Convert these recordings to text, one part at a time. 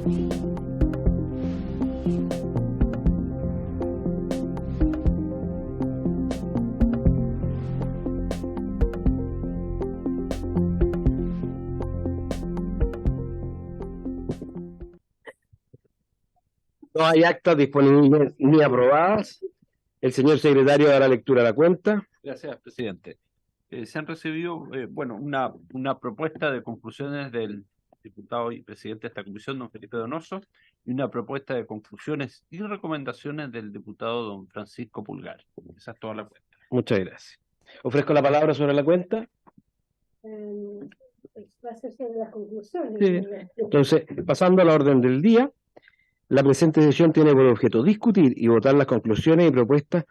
No hay actas disponibles ni aprobadas. El señor secretario dará lectura a la cuenta. Gracias, presidente. Se han recibido, una propuesta de conclusiones del diputado y presidente de esta comisión, don Felipe Donoso, y una propuesta de conclusiones y recomendaciones del diputado don Francisco Pulgar. Esa es toda la cuenta. Muchas gracias. Ofrezco la palabra sobre la cuenta. Va a ser sobre las conclusiones. Sí. Entonces, pasando a la orden del día, la presente sesión tiene por objeto discutir y votar las conclusiones y propuestas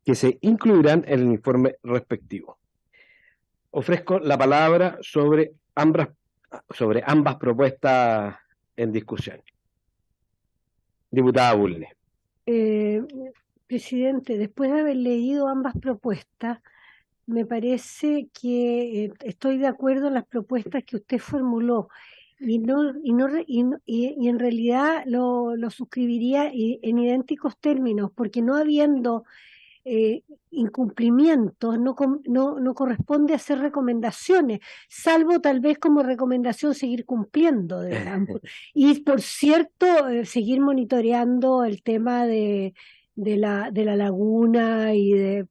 que se incluirán en el informe respectivo. Ofrezco la palabra sobre ambas propuestas en discusión. Diputada Bulnes. Presidente, después de haber leído ambas propuestas, me parece que estoy de acuerdo en las propuestas que usted formuló y en realidad lo suscribiría en idénticos términos, porque no habiendo incumplimientos, no corresponde hacer recomendaciones, salvo tal vez como recomendación seguir cumpliendo, digamos. Y por cierto, seguir monitoreando el tema de la laguna,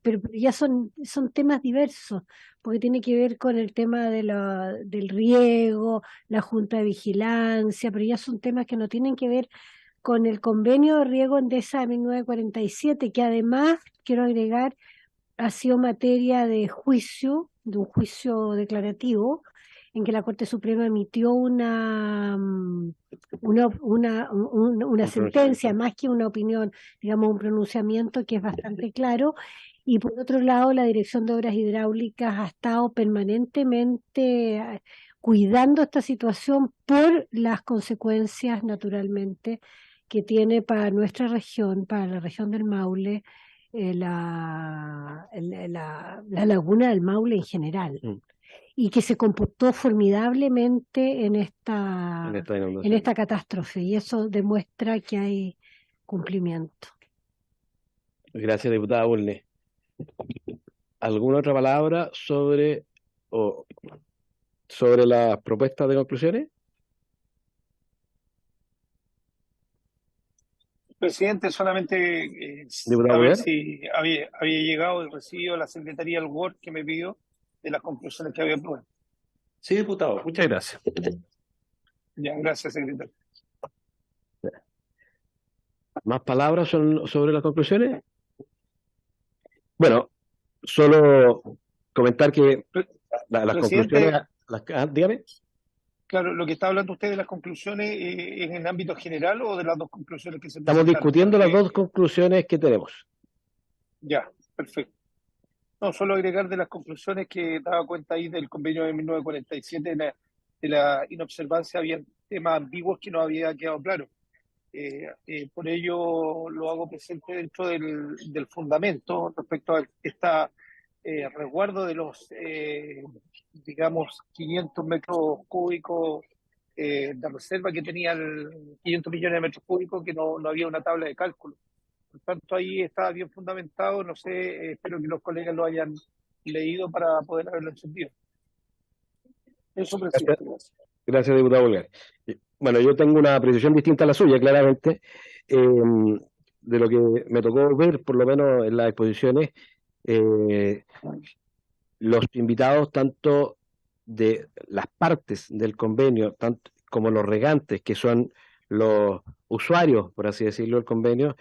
pero ya son temas diversos, porque tiene que ver con el tema del riego, la Junta de Vigilancia, pero ya son temas que no tienen que ver con el convenio de riego Endesa de 1947, que además, quiero agregar, ha sido materia de un juicio declarativo, en que la Corte Suprema emitió una sentencia, más que una opinión, digamos un pronunciamiento que es bastante claro. Y por otro lado, la Dirección de Obras Hidráulicas ha estado permanentemente cuidando esta situación por las consecuencias, naturalmente, que tiene para nuestra región, para la región del Maule, la laguna del Maule en general. Y que se comportó formidablemente en esta catástrofe, y eso demuestra que hay cumplimiento. Gracias, diputada Bulnes. ¿Alguna otra palabra sobre las propuestas de conclusiones? Presidente, solamente ¿Diputado a ver Pulgar? si había llegado y recibido la Secretaría del Word que me pidió de las conclusiones que había aprobado. Sí, diputado, muchas gracias. Ya, gracias, secretario. ¿Más palabras sobre las conclusiones? Bueno, solo comentar que las conclusiones... dígame. Claro, lo que está hablando usted de las conclusiones, ¿es en ámbito general o de las dos conclusiones que se Estamos presentaron? discutiendo las dos conclusiones que tenemos. Ya, perfecto. No, solo agregar de las conclusiones que daba cuenta ahí del convenio de 1947 de la inobservancia, había temas ambiguos que no había quedado claro. Por ello lo hago presente dentro del fundamento respecto a este resguardo de los, digamos, 500 metros cúbicos de reserva que tenía 500 millones de metros cúbicos, que no había una tabla de cálculo. Por tanto, ahí está bien fundamentado, no sé, espero que los colegas lo hayan leído para poder haberlo entendido. Eso, presidente. Gracias, diputado Pulgar. Bueno, yo tengo una apreciación distinta a la suya, claramente, de lo que me tocó ver, por lo menos en las exposiciones, los invitados, tanto de las partes del convenio, tanto como los regantes, que son los usuarios, por así decirlo, del convenio,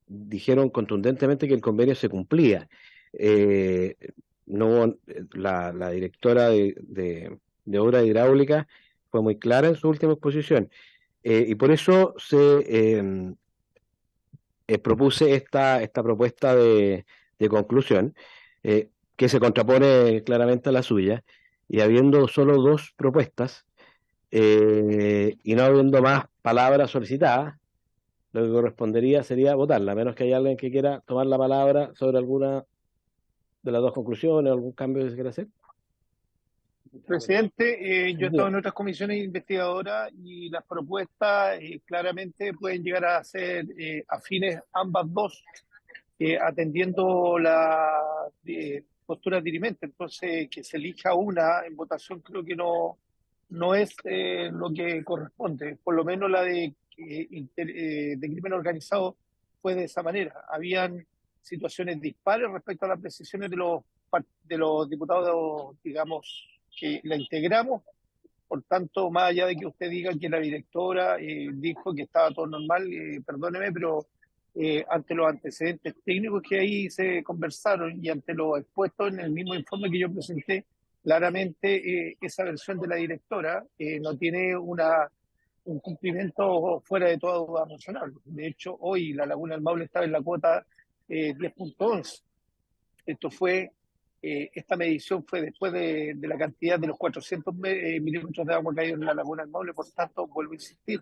dijeron contundentemente que el convenio se cumplía. La directora de Obra Hidráulica fue muy clara en su última exposición, y por eso propuse esta propuesta de conclusión, que se contrapone claramente a la suya, y habiendo solo dos propuestas, y no habiendo más palabras solicitadas, lo que correspondería sería votarla, a menos que haya alguien que quiera tomar la palabra sobre alguna de las dos conclusiones, algún cambio que se quiera hacer. Presidente, yo he estado en otras comisiones investigadoras y las propuestas claramente pueden llegar a ser afines ambas dos, atendiendo la postura dirimente. Entonces, que se elija una en votación creo que no es lo que corresponde. Por lo menos la de crimen organizado fue de esa manera. Habían situaciones dispares respecto a las precisiones de los diputados, digamos, que la integramos. Por tanto, más allá de que usted diga que la directora dijo que estaba todo normal, perdóneme, pero ante los antecedentes técnicos que ahí se conversaron y ante lo expuesto en el mismo informe que yo presenté, claramente esa versión de la directora no tiene un cumplimiento fuera de toda duda razonable. De hecho, hoy la Laguna del Maule estaba en la cuota 10.11. Esto fue esta medición fue después de la cantidad de los 400 milímetros de agua caídos en la Laguna del Maule. Por tanto, vuelvo a insistir,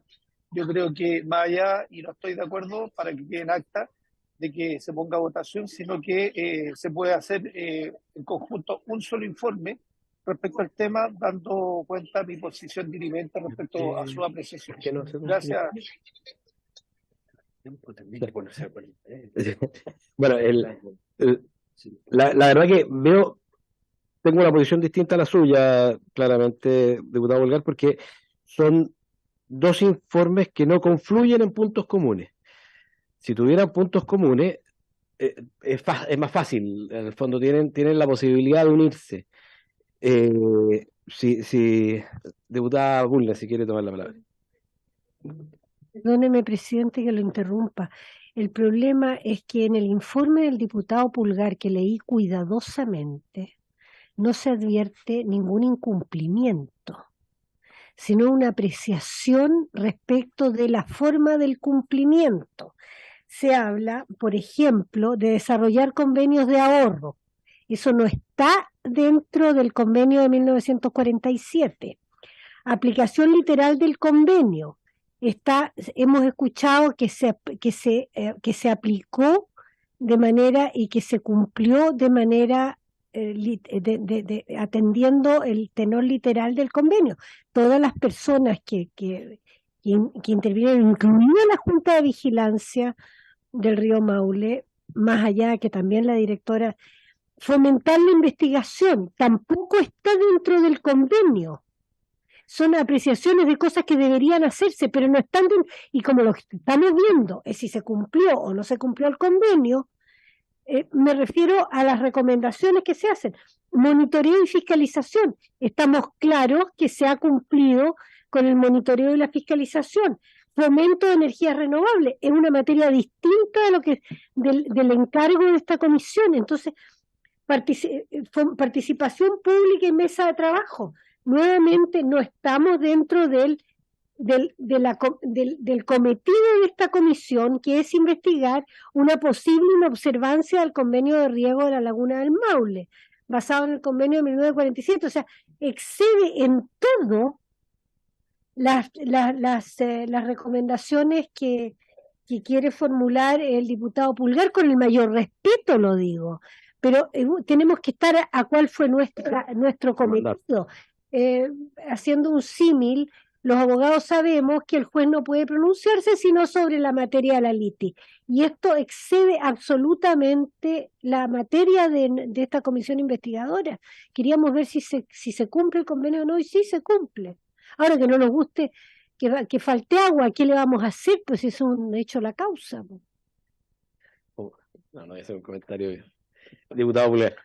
yo creo que más allá, y no estoy de acuerdo para que quede en acta, de que se ponga a votación, sino que se puede hacer en conjunto un solo informe respecto al tema, dando cuenta de mi posición dirimente respecto a su apreciación. Gracias. Bueno, la verdad que tengo una posición distinta a la suya, claramente, diputado Bolgar, porque son dos informes que no confluyen en puntos comunes. Si tuvieran puntos comunes, es más fácil. En el fondo tienen la posibilidad de unirse. Diputada Bulnes, si quiere tomar la palabra. Perdóneme, presidente, que lo interrumpa. El problema es que en el informe del diputado Pulgar, que leí cuidadosamente, no se advierte ningún incumplimiento, sino una apreciación respecto de la forma del cumplimiento. Se habla, por ejemplo, de desarrollar convenios de ahorro. Eso no está dentro del convenio de 1947. Aplicación literal del convenio. Hemos escuchado que se aplicó de manera y que se cumplió de manera atendiendo el tenor literal del convenio. Todas las personas que intervinieron, incluida la Junta de Vigilancia del Río Maule, más allá que también la directora, fomentar la investigación, tampoco está dentro del convenio. Son apreciaciones de cosas que deberían hacerse, pero no están dentro, y como lo que estamos viendo es si se cumplió o no se cumplió el convenio, me refiero a las recomendaciones que se hacen. Monitoreo y fiscalización. Estamos claros que se ha cumplido con el monitoreo y la fiscalización. Fomento de energías renovables es una materia distinta del encargo de esta comisión. Entonces, participación pública y mesa de trabajo. Nuevamente no estamos dentro del cometido de esta comisión, que es investigar una posible inobservancia del convenio de riego de la Laguna del Maule, basado en el convenio de 1947. O sea, excede en todo las recomendaciones que quiere formular el diputado Pulgar, con el mayor respeto lo digo, pero tenemos que estar a cuál fue nuestro cometido. Haciendo un símil, los abogados sabemos que el juez no puede pronunciarse sino sobre la materia de la litis, y esto excede absolutamente la materia de esta comisión investigadora. Queríamos ver si se cumple el convenio o no, y sí se cumple. Ahora, que no nos guste que falte agua, ¿qué le vamos a hacer? Pues es un hecho la causa. No voy a hacer un comentario. Diputado Pulgar.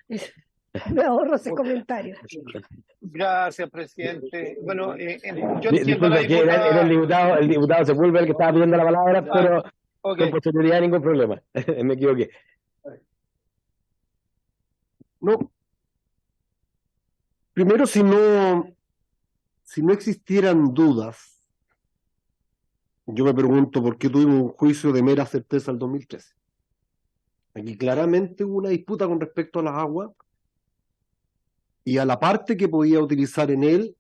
Me ahorro ese comentario. Gracias, presidente. Bueno, yo entiendo era el diputado Sepúlveda el que estaba pidiendo la palabra, pero con posterioridad ningún problema. Me equivoqué. No. Primero, si no existieran dudas, yo me pregunto por qué tuvimos un juicio de mera certeza el 2013. Aquí claramente hubo una disputa con respecto a las aguas y a la parte que podía utilizar en él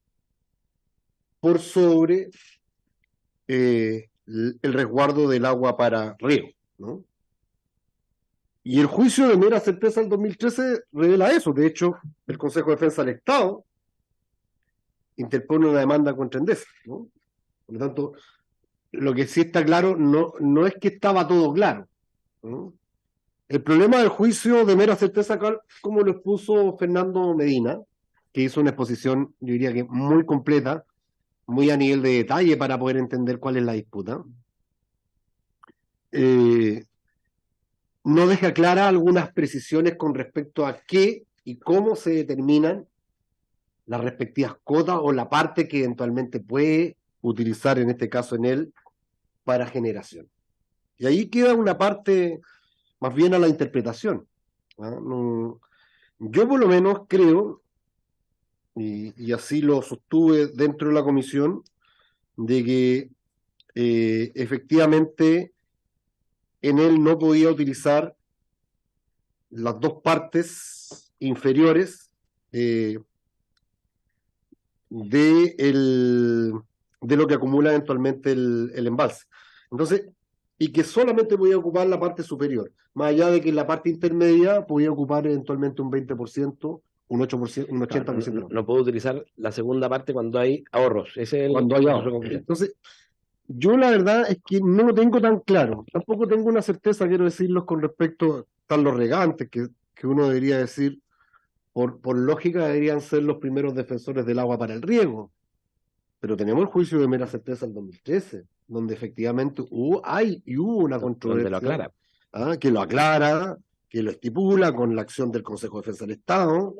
por sobre el resguardo del agua para riego, ¿no? Y el juicio de mera certeza del 2013 revela eso. De hecho, el Consejo de Defensa del Estado interpone una demanda contra Endesa, ¿no? Por lo tanto, lo que sí está claro no es que estaba todo claro, ¿no? El problema del juicio de mera certeza, como lo expuso Fernando Medina, que hizo una exposición, yo diría que muy completa, muy a nivel de detalle para poder entender cuál es la disputa, no deja claras algunas precisiones con respecto a qué y cómo se determinan las respectivas cuotas o la parte que eventualmente puede utilizar, en este caso en él, para generación. Y ahí queda una parte más bien a la interpretación. ¿Ah? No, yo por lo menos creo, y así lo sostuve dentro de la comisión, de que efectivamente en él no podía utilizar las dos partes inferiores de lo que acumula eventualmente el embalse. Entonces, y que solamente podía ocupar la parte superior, más allá de que la parte intermedia podía ocupar eventualmente un 20%, un 8%, un Claro, 80%. no puedo utilizar la segunda parte cuando hay ahorros. Ese es el Cuando hay proceso de ahorro. conclusión. Entonces, yo la verdad es que no lo tengo tan claro. Tampoco tengo una certeza, quiero decirlo, con respecto a los regantes, que uno debería decir, por lógica, deberían ser los primeros defensores del agua para el riego. Pero tenemos el juicio de mera certeza del 2013, donde efectivamente hubo una Donde lo controversia, aclara. que lo aclara, que lo estipula con la acción del Consejo de Defensa del Estado,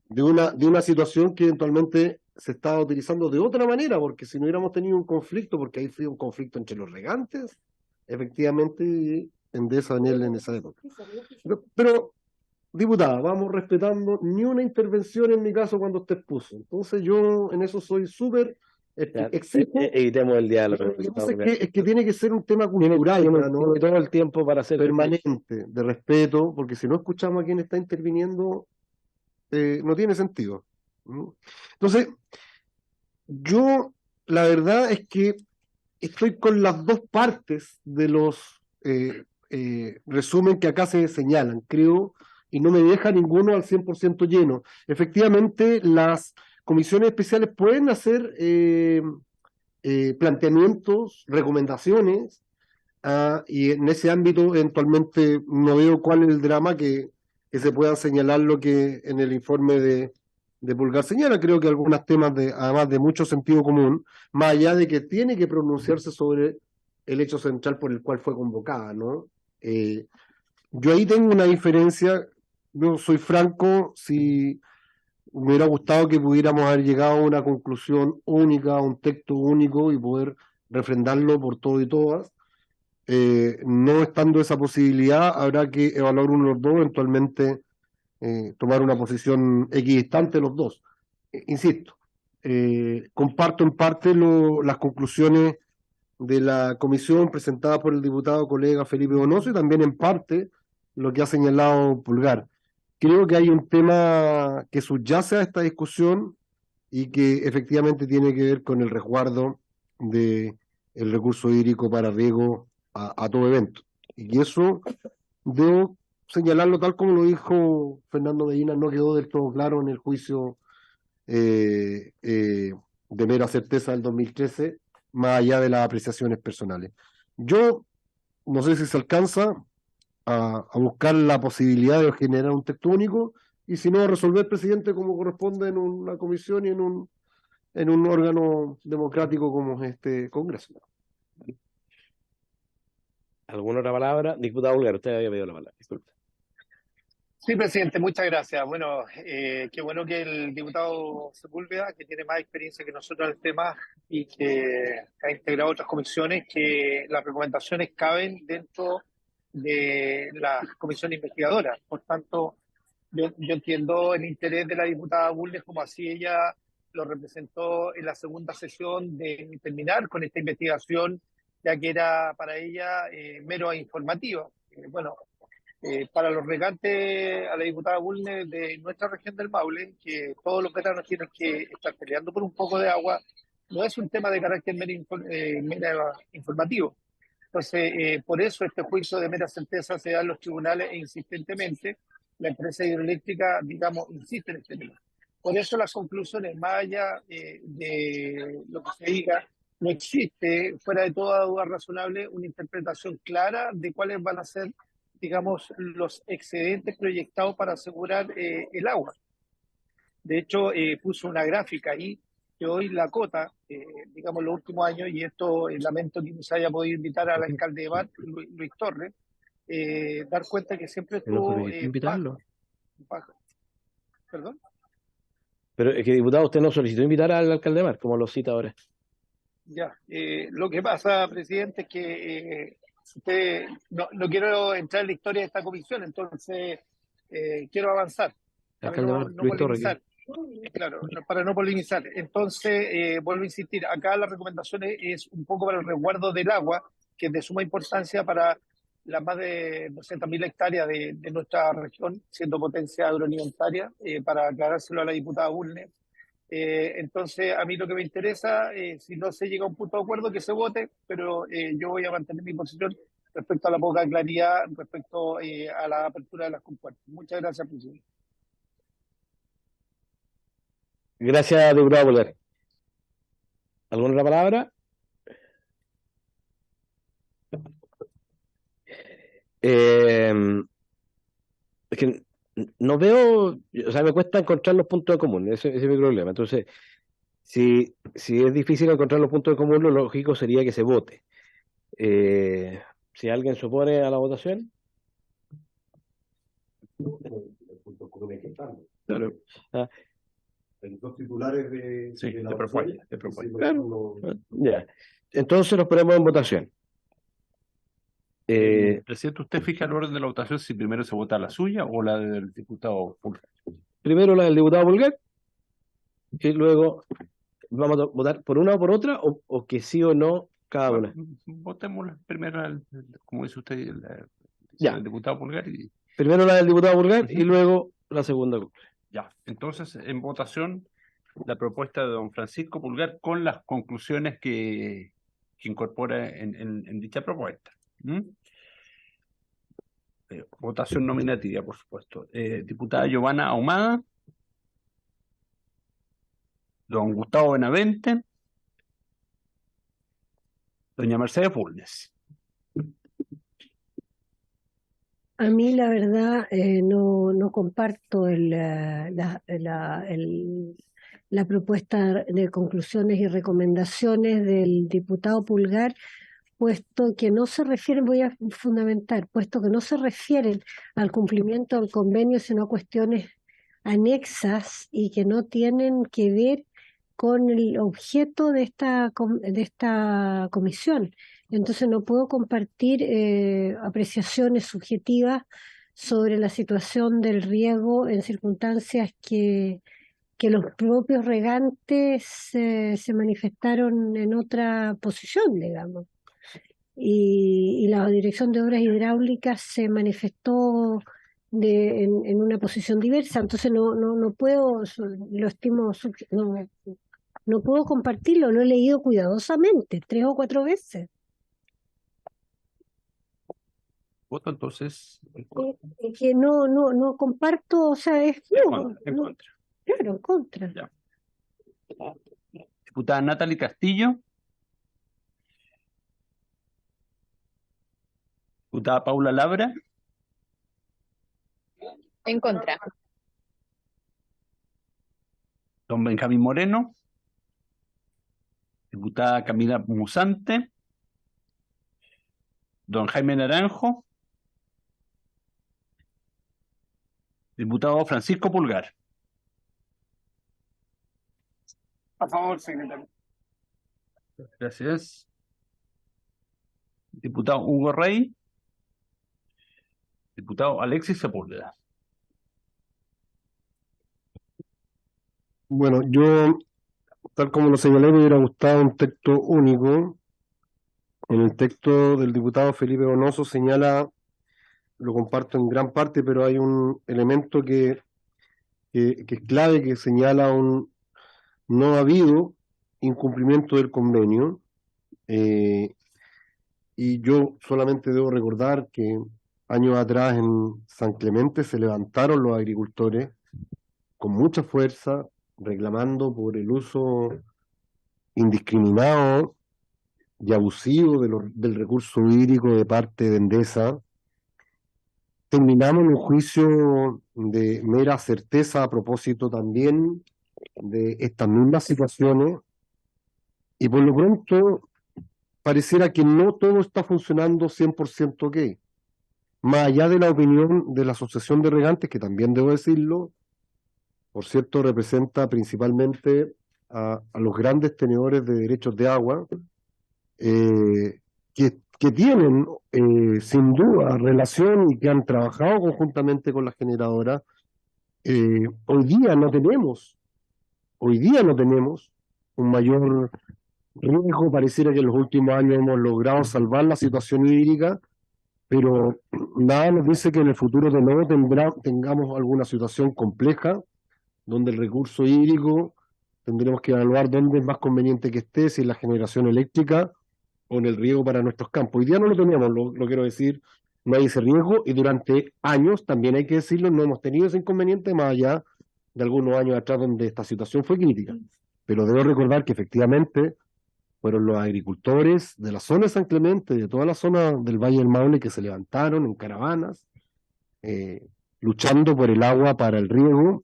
de una situación que eventualmente se estaba utilizando de otra manera, porque si no hubiéramos tenido un conflicto, porque ahí fue un conflicto entre los regantes, efectivamente, Endesa en esa época. Pero, diputada, vamos respetando ni una intervención en mi caso cuando usted expuso. Entonces yo en eso soy súper exijo. Evitemos el diálogo. Lo que pasa es que tiene que ser un tema cultural, Tiene ¿no? todo el tiempo para hacer Permanente, de respeto, porque si no escuchamos a quien está interviniendo, no tiene sentido. ¿No? Entonces, yo la verdad es que estoy con las dos partes de los resumen que acá se señalan, creo, y no me deja ninguno al 100% lleno. Efectivamente, las comisiones especiales pueden hacer planteamientos, recomendaciones, y en ese ámbito eventualmente no veo cuál es el drama que se puedan señalar lo que en el informe de Pulgar señala. Creo que algunos temas, además de mucho sentido común, más allá de que tiene que pronunciarse sobre el hecho central por el cual fue convocada, ¿no? Yo ahí tengo una diferencia, yo soy franco, si me hubiera gustado que pudiéramos haber llegado a una conclusión única, a un texto único y poder refrendarlo por todo y todas. No estando esa posibilidad, habrá que evaluar uno de los dos, eventualmente tomar una posición equidistante los dos. Insisto, comparto en parte las conclusiones de la comisión presentada por el diputado colega Felipe Donoso y también en parte lo que ha señalado Pulgar. Creo que hay un tema que subyace a esta discusión y que efectivamente tiene que ver con el resguardo del recurso hídrico para riego a todo evento. Y eso debo señalarlo tal como lo dijo Fernando Medina, no quedó del todo claro en el juicio de mera certeza del 2013, más allá de las apreciaciones personales. Yo no sé si se alcanza a buscar la posibilidad de generar un texto único y si no, resolver, presidente, como corresponde en una comisión y en un órgano democrático como es este Congreso. ¿Alguna otra palabra? Diputado Pulgar, usted había pedido la palabra. Disculpe. Sí, presidente, muchas gracias. Bueno, qué bueno que el diputado Sepúlveda, que tiene más experiencia que nosotros en el tema y que ha integrado otras comisiones, que las recomendaciones caben dentro de las comisiones investigadoras. Por tanto, yo entiendo el interés de la diputada Bulnes, como así ella lo representó en la segunda sesión, de terminar con esta investigación, ya que era para ella mero informativa. Bueno, para los regantes, a la diputada Bulnes de nuestra región del Maule, que todos los veranos tienen que estar peleando por un poco de agua, no es un tema de carácter mera informativo. Entonces, por eso este juicio de mera certeza se da en los tribunales e insistentemente la empresa hidroeléctrica, digamos, insiste en este tema. Por eso las conclusiones, más allá de lo que se diga, no existe, fuera de toda duda razonable, una interpretación clara de cuáles van a ser, digamos, los excedentes proyectados para asegurar el agua. De hecho, puso una gráfica ahí que hoy la cota, digamos, los últimos años, y esto lamento que no se haya podido invitar al alcalde de Bat, Luis Torres, dar cuenta que siempre Pero no estuvo solicitó invitarlo. baja. ¿Perdón? Pero es que, diputado, usted no solicitó invitar al alcalde de Mar, como lo cita ahora. Ya. Lo que pasa, presidente, es que usted, no quiero entrar en la historia de esta comisión, entonces quiero avanzar para Alcalde de Mar, no Luis Torres. polemizar. Claro, para no polemizar. Entonces, vuelvo a insistir, acá la recomendación es un poco para el resguardo del agua, que es de suma importancia para las más de 200.000 hectáreas de nuestra región, siendo potencia agroalimentaria, para aclarárselo a la diputada Bulnes. Entonces, a mí lo que me interesa, si no se llega a un punto de acuerdo, que se vote, pero yo voy a mantener mi posición respecto a la poca claridad, respecto a la apertura de las compuertas. Muchas gracias, presidente. Gracias, diputado Pulgar. ¿Alguna otra palabra? Es que no veo, o sea, me cuesta encontrar los puntos de común, ese es mi problema. Entonces, si es difícil encontrar los puntos de común, lo lógico sería que se vote. Si alguien se opone a la votación, claro. Ah, Los dos titulares Sí, de la de propuesta, de sí, propuesta. claro. Ya. Entonces los ponemos en votación. Presidente, ¿usted fija el orden de la votación si primero se vota la suya o la del diputado Pulgar? Primero la del diputado Pulgar y luego vamos a votar por una o por otra o que sí o no cada una. Votemos primero, como dice usted, Ya. el diputado Pulgar. Primero la del diputado Pulgar y luego la segunda. Ya, entonces en votación la propuesta de don Francisco Pulgar con las conclusiones que incorpora en dicha propuesta. Votación nominativa, por supuesto. Diputada Giovanna Ahumada, don Gustavo Benavente, doña Mercedes Bulnes. A mí la verdad no comparto la propuesta de conclusiones y recomendaciones del diputado Pulgar, puesto que no se refieren, voy a fundamentar, puesto que no se refieren al cumplimiento del convenio, sino a cuestiones anexas y que no tienen que ver con el objeto de esta comisión. Entonces no puedo compartir apreciaciones subjetivas sobre la situación del riego en circunstancias que los propios regantes se manifestaron en otra posición, digamos. Y la Dirección de Obras Hidráulicas se manifestó en una posición diversa. Entonces no puedo, lo estimo, no puedo compartirlo, lo he leído cuidadosamente, 3 o 4 veces. Voto entonces Que no comparto, o sea, es en contra. Claro, en contra. Ya. Diputada Natalie Castillo. Diputada Paula Labra. En contra. Don Benjamín Moreno. Diputada Camila Musante. Don Jaime Naranjo. Diputado Francisco Pulgar. A favor, secretario. Gracias. Diputado Hugo Rey. Diputado Alexis Sepúlveda. Bueno, yo, tal como lo señalé, me hubiera gustado un texto único. En el texto del diputado Felipe Donoso señala, lo comparto en gran parte, pero hay un elemento que es clave, que señala no ha habido incumplimiento del convenio, y yo solamente debo recordar que años atrás en San Clemente se levantaron los agricultores con mucha fuerza, reclamando por el uso indiscriminado y abusivo del recurso hídrico de parte de Endesa, terminamos en un juicio de mera certeza a propósito también de estas mismas situaciones, y por lo pronto pareciera que no todo está funcionando 100% ok. Más allá de la opinión de la Asociación de Regantes, que también debo decirlo, por cierto, representa principalmente a los grandes tenedores de derechos de agua, que tienen sin duda relación y que han trabajado conjuntamente con las generadoras. Hoy día no tenemos un mayor riesgo. Pareciera que en los últimos años hemos logrado salvar la situación hídrica, pero nada nos dice que en el futuro de nuevo tengamos alguna situación compleja donde el recurso hídrico tendremos que evaluar dónde es más conveniente que esté, si en la generación eléctrica o en el riego para nuestros campos. Hoy día no lo teníamos, lo quiero decir, no hay ese riesgo, y durante años, también hay que decirlo, no hemos tenido ese inconveniente, más allá de algunos años atrás donde esta situación fue crítica. Pero debo recordar que efectivamente fueron los agricultores de la zona de San Clemente, de toda la zona del Valle del Maule, que se levantaron en caravanas, luchando por el agua para el riego,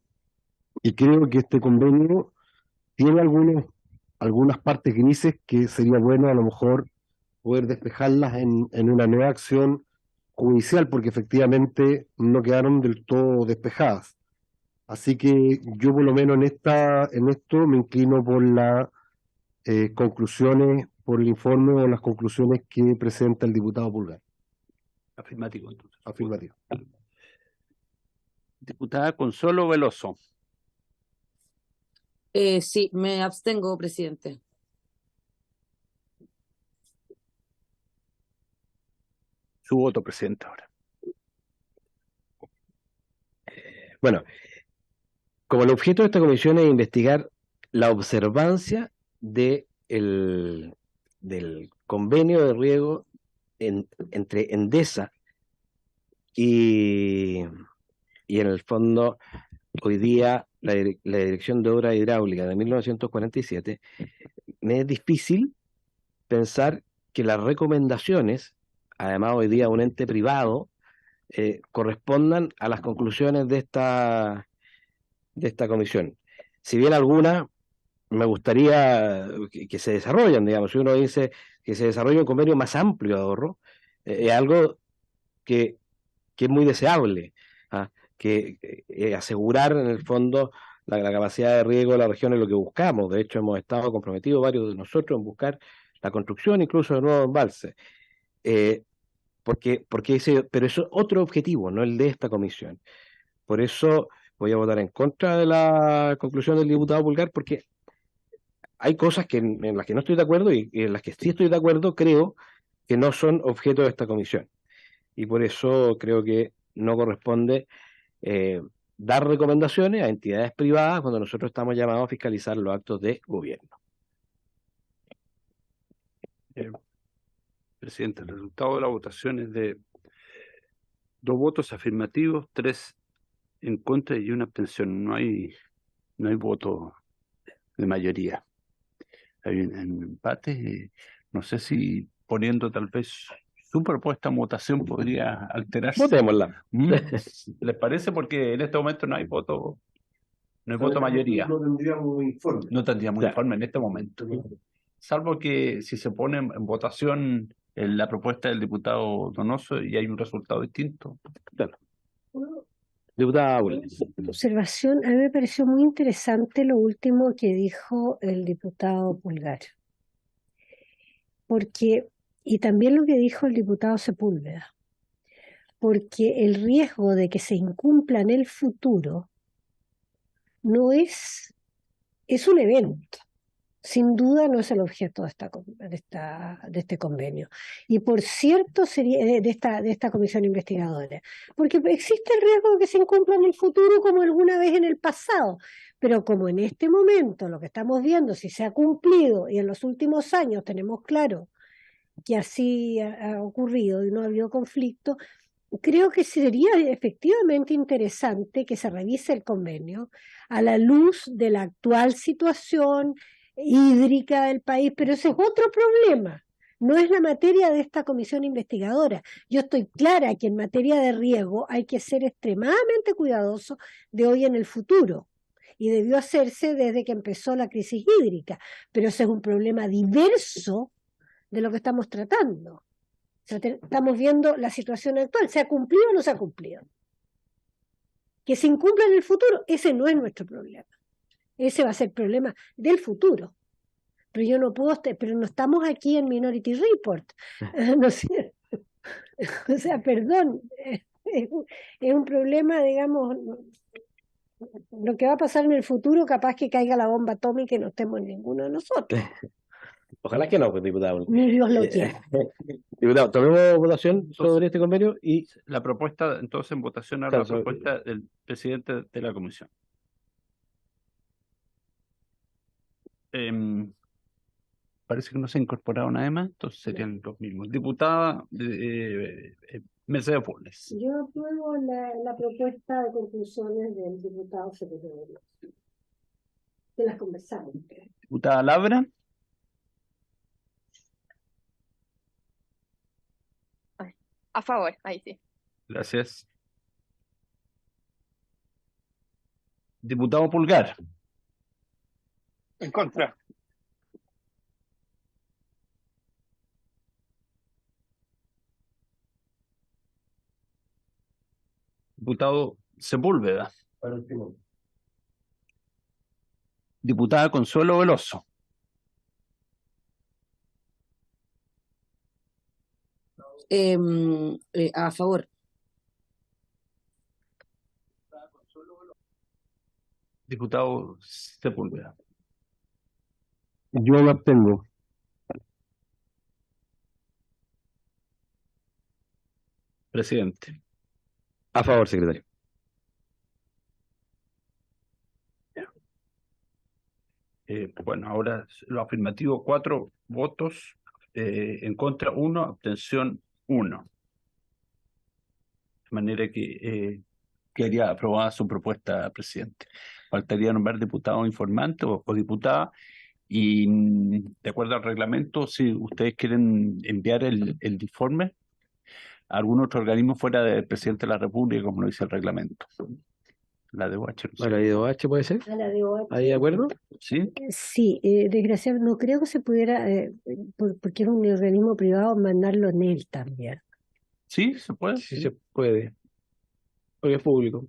y creo que este convenio tiene algunas partes grises que sería bueno a lo mejor poder despejarlas en una nueva acción judicial, porque efectivamente no quedaron del todo despejadas. Así que yo por lo menos en esto me inclino por las conclusiones, por el informe o las conclusiones que presenta el diputado Pulgar. Afirmativo, entonces. Afirmativo. Diputada Consuelo Veloso. Sí, me abstengo, presidente. Su voto, presidente, ahora. Bueno, como el objeto de esta comisión es investigar la observancia del convenio de riego entre Endesa y en el fondo hoy día la Dirección de Obras Hidráulicas de 1947, me es difícil pensar que las recomendaciones, además hoy día un ente privado, correspondan a las conclusiones de esta comisión. Si bien algunas me gustaría que se desarrollen, digamos, si uno dice que se desarrolle un convenio más amplio de ahorro, es algo que es muy deseable, ¿ah? Que asegurar en el fondo la capacidad de riego de la región es lo que buscamos. De hecho, hemos estado comprometidos varios de nosotros en buscar la construcción incluso de nuevos embalses. Pero eso es otro objetivo, no el de esta comisión. Por eso voy a votar en contra de la conclusión del diputado Pulgar, porque hay cosas en las que no estoy de acuerdo, y en las que sí estoy de acuerdo creo que no son objeto de esta comisión. Y por eso creo que no corresponde dar recomendaciones a entidades privadas cuando nosotros estamos llamados a fiscalizar los actos de gobierno. Presidente, el resultado de la votación es de 2 votos afirmativos, 3 en contra y 1 abstención. No hay voto de mayoría. Hay un empate. No sé si poniendo tal vez su propuesta en votación podría alterarse. Votémosla. ¿Les parece? Porque en este momento no hay voto mayoría. No tendríamos informe. No tendríamos Claro. informe en este momento. Salvo que si se pone en votación la propuesta del diputado Donoso y hay un resultado distinto. Claro. Diputada Bulnes. Observación, a mí me pareció muy interesante lo último que dijo el diputado Pulgar. Y también lo que dijo el diputado Sepúlveda. Porque el riesgo de que se incumpla en el futuro no es un evento. Sin duda no es el objeto de este convenio. Y por cierto, sería de esta comisión investigadora. Porque existe el riesgo de que se incumpla en el futuro como alguna vez en el pasado. Pero como en este momento lo que estamos viendo, si se ha cumplido, y en los últimos años tenemos claro que así ha ocurrido y no ha habido conflicto, creo que sería efectivamente interesante que se revise el convenio a la luz de la actual situación hídrica del país, pero ese es otro problema. No es la materia de esta comisión investigadora. Yo estoy clara que en materia de riego hay que ser extremadamente cuidadoso de hoy en el futuro. Y debió hacerse desde que empezó la crisis hídrica. Pero ese es un problema diverso de lo que estamos tratando. O sea, estamos viendo la situación actual. ¿Se ha cumplido o no se ha cumplido? Que se incumpla en el futuro, ese no es nuestro problema. Ese va a ser el problema del futuro. Pero yo no puedo, pero no estamos aquí en Minority Report, ¿no es cierto? O sea, perdón, es un problema, digamos, lo que va a pasar en el futuro, capaz que caiga la bomba atómica y no estemos ninguno de nosotros. Ojalá que no, pues, diputado. Ni Dios lo quiera. Diputado, tomemos votación sobre este convenio y La propuesta, entonces en votación ahora Claro, la propuesta del presidente de la comisión. Parece que no se ha incorporado nada más, entonces serían los mismos. Diputada Mercedes Funes. Yo apruebo la propuesta de conclusiones del diputado secretario. Que las conversamos. Diputada Labra. A favor, ahí sí. Gracias. Diputado Pulgar. En contra. Diputado Sepúlveda. Diputada Consuelo Veloso. A favor. Diputado Sepúlveda. Yo me abstengo. Presidente. a favor, secretario. Bueno, ahora lo afirmativo 4 votos, en contra 1, abstención 1. De manera que quedaría aprobada su propuesta, presidente. Faltaría nombrar diputado informante o diputada y de acuerdo al reglamento, si ustedes quieren enviar el informe a algún otro organismo fuera del presidente de la República, como lo dice el reglamento. La DOH. ¿A la DOH puede ser? A la DOH. ¿Ahí de acuerdo? ¿Sí? Sí, desgraciadamente no creo que se pudiera, porque era un organismo privado, mandarlo en él también. ¿Sí? ¿Se puede? Sí se puede. Porque es público.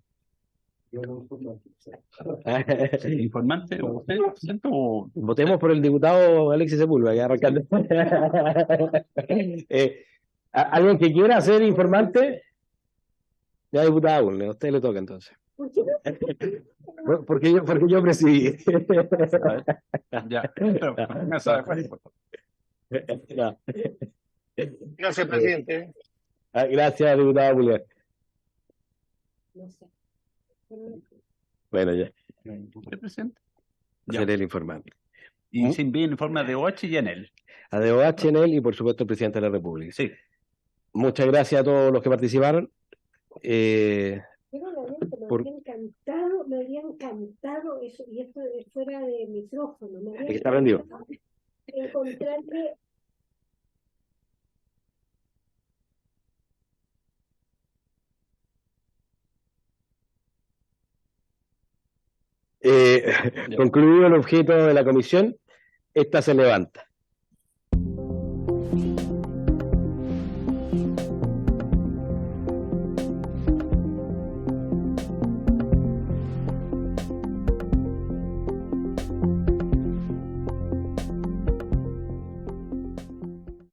¿Informante? ¿Usted, presidente, o...? Votemos por el diputado Alexis Sepúlveda, que arrancando. ¿Alguien que quiera ser informante? Ya, diputado, a usted le toca entonces. ¿Por qué no? Porque yo presidí. Ya. Pero, no sabe cuál. No. Gracias, presidente. Gracias, diputado Pulgar. No sé. Bueno, ya. ¿Usted, presidente? Ya. Seré el informante. Y se envía el informe a DOH y en él. A DOH en él y por supuesto el presidente de la República. Sí. Muchas gracias a todos los que participaron. Me había encantado eso, y esto es fuera de micrófono. Me había ¿De que está prendido? encantado encontrarme concluido el objeto de la comisión, esta se levanta.